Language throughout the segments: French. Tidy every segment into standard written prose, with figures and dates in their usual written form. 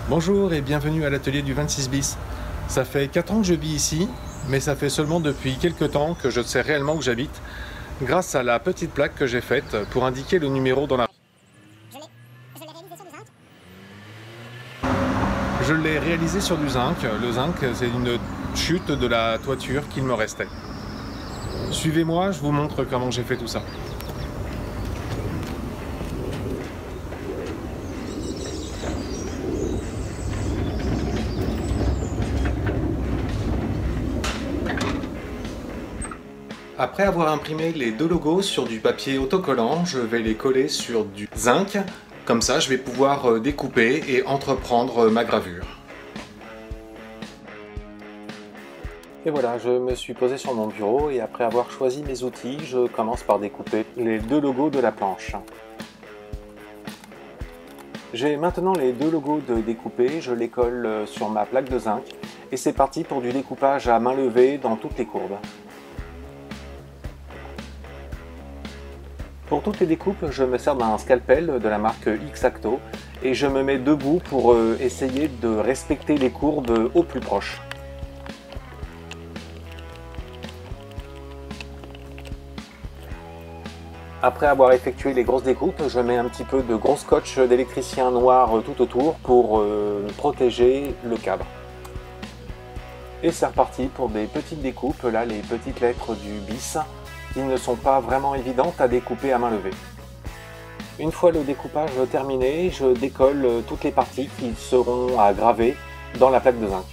Bonjour et bienvenue à l'atelier du 26 bis. Ça fait 4 ans que je vis ici, mais ça fait seulement depuis quelques temps que je sais réellement où j'habite, grâce à la petite plaque que j'ai faite pour indiquer le numéro dans la... Je l'ai réalisé sur du zinc. Le zinc, c'est une chute de la toiture qu'il me restait. Suivez-moi, je vous montre comment j'ai fait tout ça. Après avoir imprimé les deux logos sur du papier autocollant, je vais les coller sur du zinc. Comme ça, je vais pouvoir découper et entreprendre ma gravure. Et voilà, je me suis posé sur mon bureau et après avoir choisi mes outils, je commence par découper les deux logos de la planche. J'ai maintenant les deux logos de découpés, je les colle sur ma plaque de zinc et c'est parti pour du découpage à main levée dans toutes les courbes. Pour toutes les découpes, je me sers d'un scalpel de la marque X-Acto et je me mets debout pour essayer de respecter les courbes au plus proche. Après avoir effectué les grosses découpes, je mets un petit peu de gros scotch d'électricien noir tout autour pour protéger le cadre. Et c'est reparti pour des petites découpes, là les petites lettres du bis, qui ne sont pas vraiment évidentes à découper à main levée. Une fois le découpage terminé, je décolle toutes les parties qui seront à graver dans la plaque de zinc.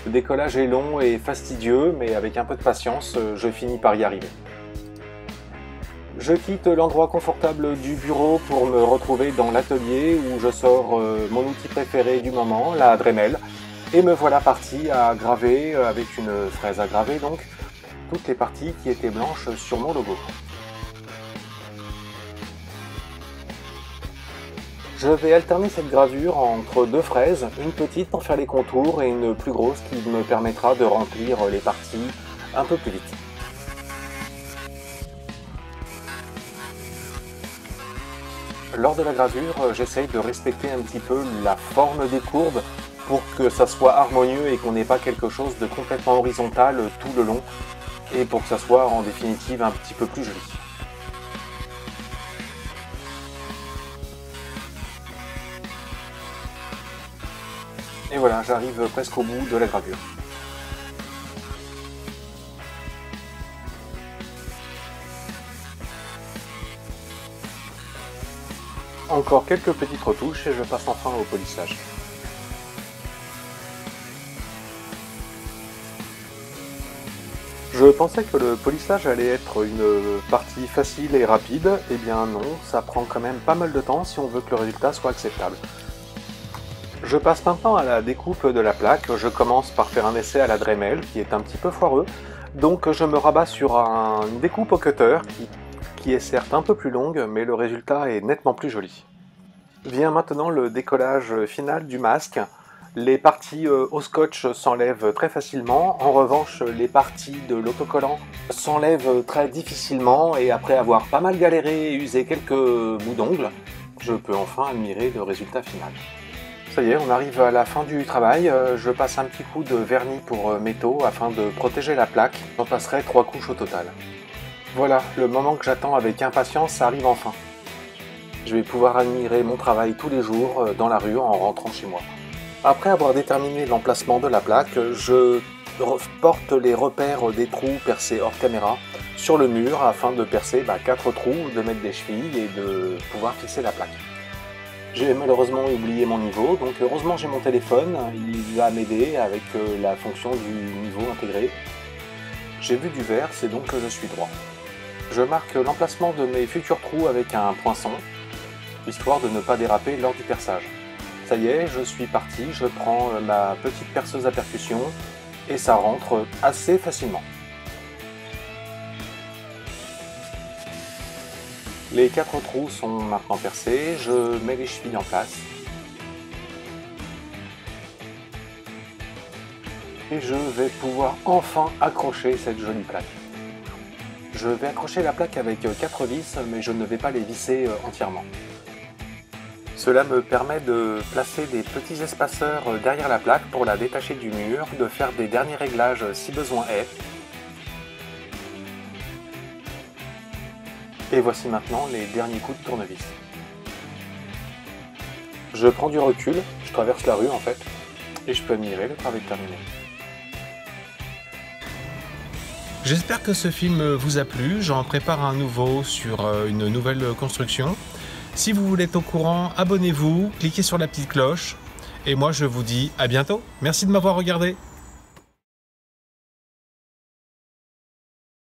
Le décollage est long et fastidieux, mais avec un peu de patience, je finis par y arriver. Je quitte l'endroit confortable du bureau pour me retrouver dans l'atelier où je sors mon outil préféré du moment, la Dremel, et me voilà parti à graver, avec une fraise à graver donc, toutes les parties qui étaient blanches sur mon logo. Je vais alterner cette gravure entre deux fraises, une petite pour faire les contours et une plus grosse qui me permettra de remplir les parties un peu plus vite. Lors de la gravure, j'essaye de respecter un petit peu la forme des courbes pour que ça soit harmonieux et qu'on n'ait pas quelque chose de complètement horizontal tout le long et pour que ça soit en définitive un petit peu plus joli. Et voilà, j'arrive presque au bout de la gravure. Encore quelques petites retouches et je passe enfin au polissage. Je pensais que le polissage allait être une partie facile et rapide, et bien non, ça prend quand même pas mal de temps si on veut que le résultat soit acceptable. Je passe maintenant à la découpe de la plaque, je commence par faire un essai à la Dremel qui est un petit peu foireux, donc je me rabats sur une découpe au cutter qui est certes un peu plus longue, mais le résultat est nettement plus joli. Vient maintenant le décollage final du masque. Les parties au scotch s'enlèvent très facilement, en revanche les parties de l'autocollant s'enlèvent très difficilement et après avoir pas mal galéré et usé quelques bouts d'ongles, je peux enfin admirer le résultat final. Ça y est, on arrive à la fin du travail, je passe un petit coup de vernis pour métaux afin de protéger la plaque, j'en passerai 3 couches au total. Voilà, le moment que j'attends avec impatience arrive enfin. Je vais pouvoir admirer mon travail tous les jours dans la rue en rentrant chez moi. Après avoir déterminé l'emplacement de la plaque, je porte les repères des trous percés hors caméra sur le mur afin de percer 4 trous, de mettre des chevilles et de pouvoir fixer la plaque. J'ai malheureusement oublié mon niveau, donc heureusement j'ai mon téléphone, il va m'aider avec la fonction du niveau intégré. J'ai vu du vert, c'est donc que je suis droit. Je marque l'emplacement de mes futurs trous avec un poinçon, histoire de ne pas déraper lors du perçage. Ça y est, je suis parti, je prends ma petite perceuse à percussion et ça rentre assez facilement. Les 4 trous sont maintenant percés, je mets les chevilles en place. Et je vais pouvoir enfin accrocher cette jolie plaque. Je vais accrocher la plaque avec 4 vis, mais je ne vais pas les visser entièrement. Cela me permet de placer des petits espaceurs derrière la plaque pour la détacher du mur, de faire des derniers réglages si besoin est. Et voici maintenant les derniers coups de tournevis. Je prends du recul, je traverse la rue en fait, et je peux admirer le travail terminé. J'espère que ce film vous a plu, j'en prépare un nouveau sur une nouvelle construction. Si vous voulez être au courant, abonnez-vous, cliquez sur la petite cloche, et moi je vous dis à bientôt. Merci de m'avoir regardé.